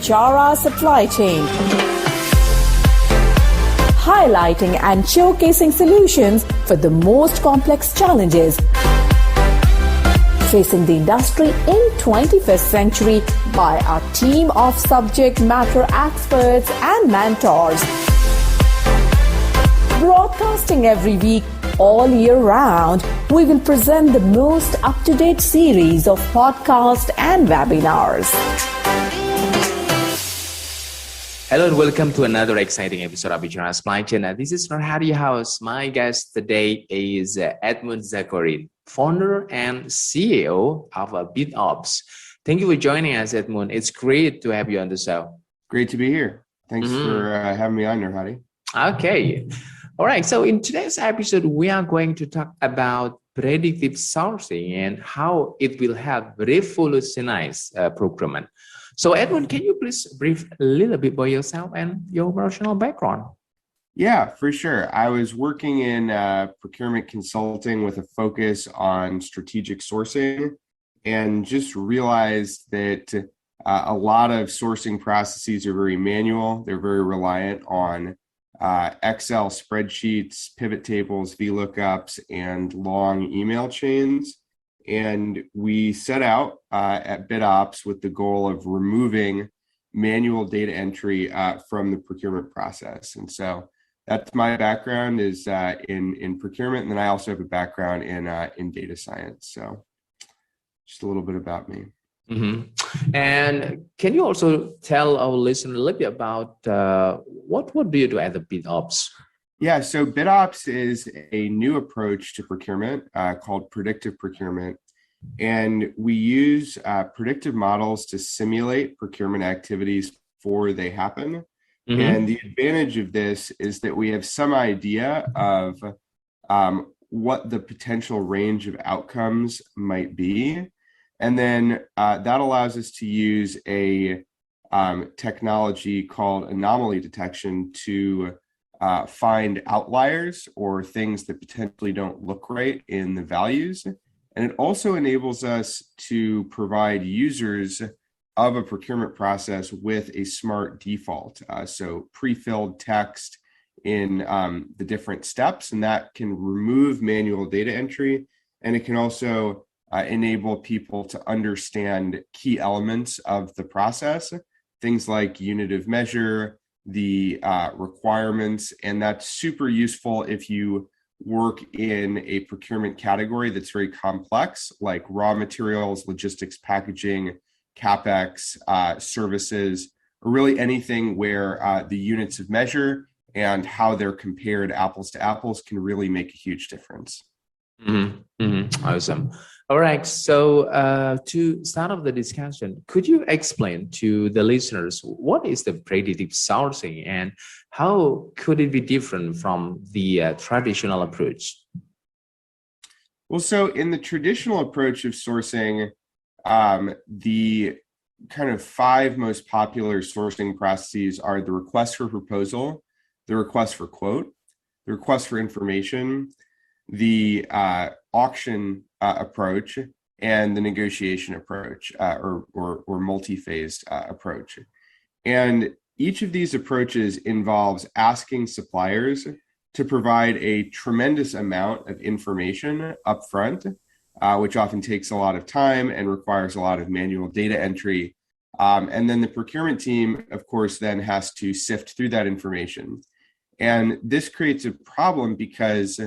Bichara Supply Chain, highlighting and showcasing solutions for the most complex challenges facing the industry in 21st century by our team of subject matter experts and mentors. Broadcasting every week, all year round, we will present the most up-to-date series of podcasts and webinars. Hello and welcome to another exciting episode of Bichara Supply Chain. This is Norhadi House. My guest today is Edmund Zakarin, founder and CEO of BitOps. Thank you for joining us, Edmund. It's great to have you on the show. Great to be here. Thanks for having me on, Norhadi. Okay. All right. So in today's episode, we are going to talk about predictive sourcing and how it will help revolutionize procurement. So Edwin, can you please brief a little bit about yourself and your professional background? Yeah, for sure. I was working in procurement consulting with a focus on strategic sourcing and just realized that a lot of sourcing processes are very manual. They're very reliant on Excel spreadsheets, pivot tables, VLOOKUPs, and long email chains. And we set out at BitOps with the goal of removing manual data entry from the procurement process. And so that's my background is in procurement. And then I also have a background in data science. So just a little bit about me. Mm-hmm. And can you also tell our listeners a little bit about what do you do at the BitOps? Yeah, so BitOps is a new approach to procurement called predictive procurement. And we use predictive models to simulate procurement activities before they happen. Mm-hmm. And the advantage of this is that we have some idea of what the potential range of outcomes might be. And then that allows us to use a technology called anomaly detection to find outliers or things that potentially don't look right in the values. And it also enables us to provide users of a procurement process with a smart default. So pre-filled text in the different steps, and that can remove manual data entry. And it can also enable people to understand key elements of the process, things like unit of measure, the requirements, and that's super useful if you work in a procurement category that's very complex, like raw materials, logistics, packaging, CapEx, services, or really anything where the units of measure and how they're compared apples to apples can really make a huge difference. Mm-hmm. Mm-hmm. Awesome. All right. So to start off the discussion, could you explain to the listeners what is the predictive sourcing and how could it be different from the traditional approach? Well, so in the traditional approach of sourcing, the kind of 5 most popular sourcing processes are the request for proposal, the request for quote, the request for information, the auction approach, and the negotiation approach or multi-phased approach. And each of these approaches involves asking suppliers to provide a tremendous amount of information upfront, which often takes a lot of time and requires a lot of manual data entry. And then the procurement team, of course, then has to sift through that information. And this creates a problem because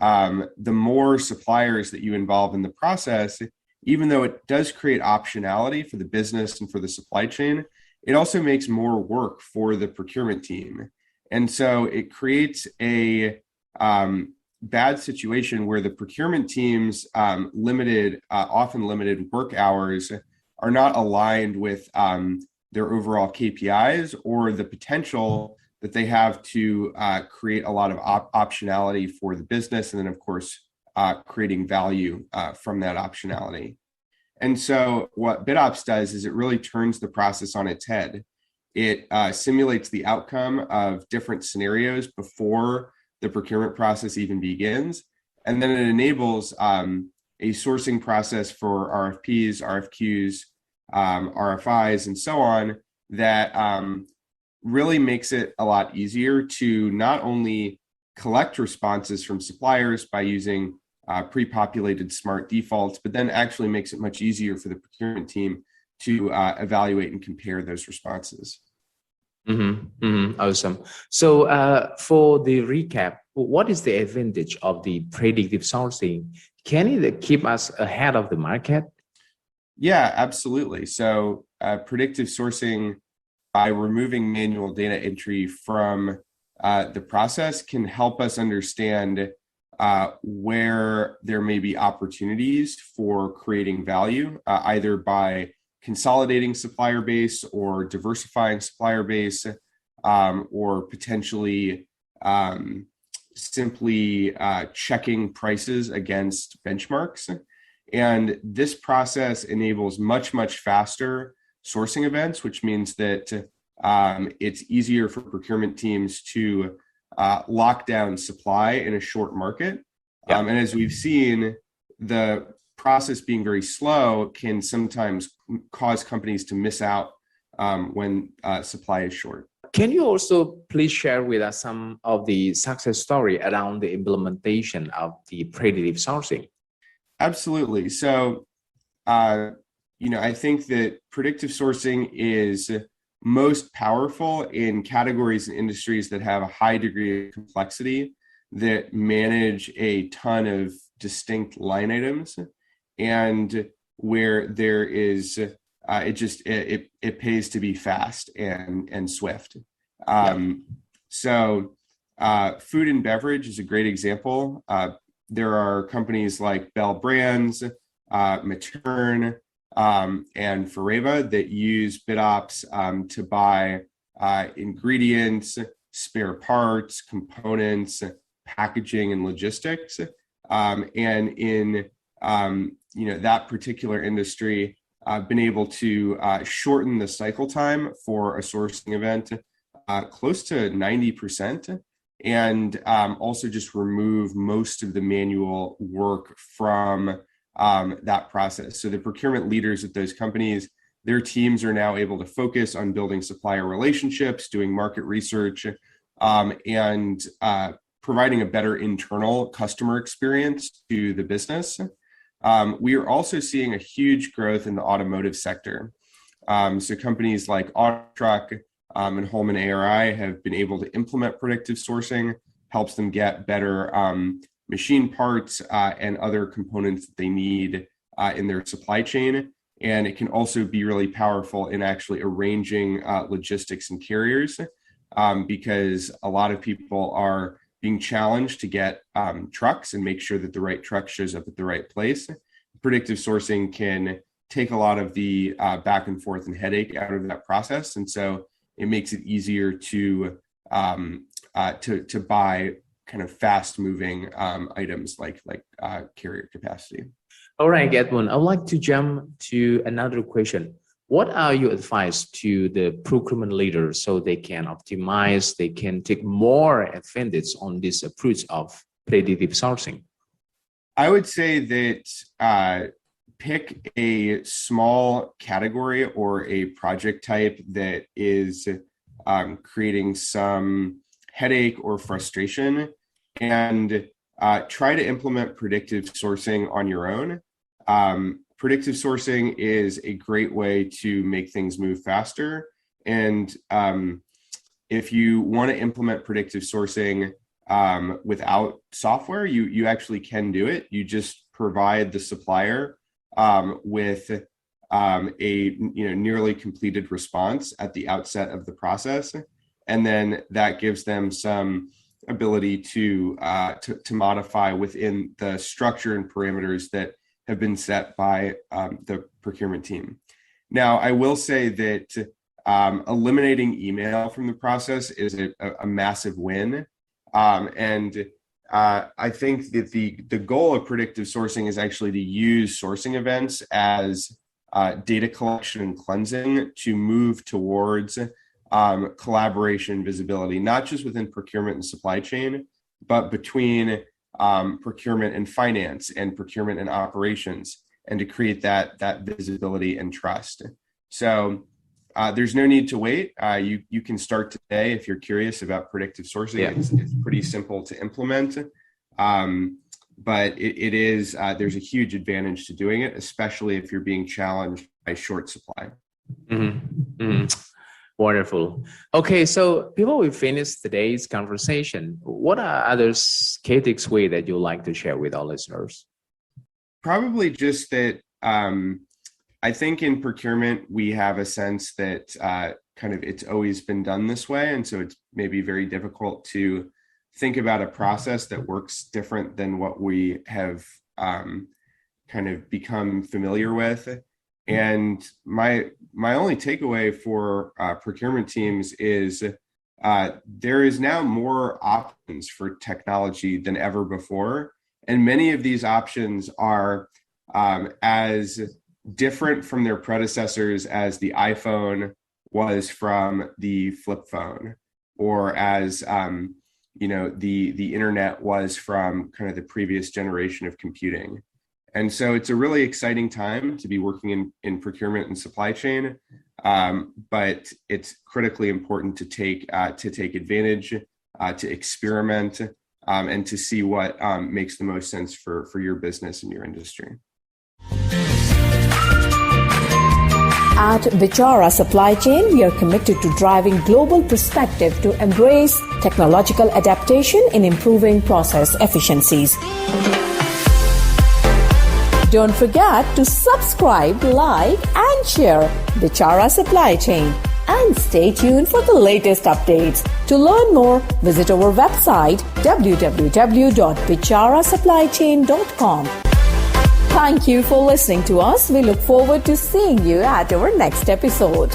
the more suppliers that you involve in the process, even though it does create optionality for the business and for the supply chain, it also makes more work for the procurement team. And so it creates a bad situation where the procurement team's often limited work hours are not aligned with their overall KPIs or the potential that they have to create a lot of optionality for the business, and then of course creating value from that optionality. And so what BitOps does is it really turns the process on its head. It simulates the outcome of different scenarios before the procurement process even begins, and then it enables a sourcing process for RFPs, RFQs, RFIs, and so on that really makes it a lot easier to not only collect responses from suppliers by using pre-populated smart defaults, but then actually makes it much easier for the procurement team to evaluate and compare those responses. Awesome. So for the recap, what is the advantage of the predictive sourcing? Can it keep us ahead of the market? Yeah, absolutely. So predictive sourcing, by removing manual data entry from the process, can help us understand where there may be opportunities for creating value, either by consolidating supplier base or diversifying supplier base, or potentially simply checking prices against benchmarks. And this process enables much, much faster sourcing events, which means that it's easier for procurement teams to lock down supply in a short market. Yeah. And as we've seen, the process being very slow can sometimes cause companies to miss out when supply is short. Can you also please share with us some of the success story around the implementation of the predictive sourcing? Absolutely. So, I think that predictive sourcing is most powerful in categories and industries that have a high degree of complexity, that manage a ton of distinct line items, and where there is it pays to be fast and swift. So food and beverage is a great example. There are companies like Bell Brands, Matern, and Fareva that use BitOps to buy ingredients, spare parts, components, packaging, and logistics. And in that particular industry, I've been able to shorten the cycle time for a sourcing event close to 90%, and also just remove most of the manual work from that process. So the procurement leaders at those companies, their teams are now able to focus on building supplier relationships, doing market research, and providing a better internal customer experience to the business. We are also seeing a huge growth in the automotive sector. So companies like AutoTruck and Holman ARI have been able to implement predictive sourcing, helps them get better machine parts and other components that they need in their supply chain. And it can also be really powerful in actually arranging logistics and carriers, because a lot of people are being challenged to get trucks and make sure that the right truck shows up at the right place. Predictive sourcing can take a lot of the back and forth and headache out of that process. And so it makes it easier to buy kind of fast moving items like carrier capacity. All right, Edmund, I'd like to jump to another question. What are your advice to the procurement leaders so they can optimize, they can take more advantage on this approach of predictive sourcing? I would say that pick a small category or a project type that is creating some headache or frustration, and try to implement predictive sourcing on your own. Predictive sourcing is a great way to make things move faster. And if you want to implement predictive sourcing without software, you actually can do it. You just provide the supplier with a nearly completed response at the outset of the process, and then that gives them some ability to modify within the structure and parameters that have been set by the procurement team. Now, I will say that eliminating email from the process is a massive win. And I think that the goal of predictive sourcing is actually to use sourcing events as data collection and cleansing to move towards collaboration and visibility, not just within procurement and supply chain, but between procurement and finance and procurement and operations, and to create that visibility and trust. So there's no need to wait. You can start today if you're curious about predictive sourcing. Yeah. It's pretty simple to implement. But it is, there's a huge advantage to doing it, especially if you're being challenged by short supply. Wonderful. Okay, so before we finish today's conversation, what are other key takeaways that you'd like to share with our listeners? Probably just that I think in procurement, we have a sense that kind of it's always been done this way. And so it's maybe very difficult to think about a process that works different than what we have kind of become familiar with. And my only takeaway for procurement teams is there is now more options for technology than ever before. And many of these options are as different from their predecessors as the iPhone was from the flip phone, or as the internet was from kind of the previous generation of computing. And so it's a really exciting time to be working in procurement and supply chain, but it's critically important to take advantage, to experiment, and to see what makes the most sense for your business and your industry. At Bichara Supply Chain, we are committed to driving global perspective to embrace technological adaptation in improving process efficiencies. Don't forget to subscribe, like, and share Bichara Supply Chain. And stay tuned for the latest updates. To learn more, visit our website www.bicharasupplychain.com. Thank you for listening to us. We look forward to seeing you at our next episode.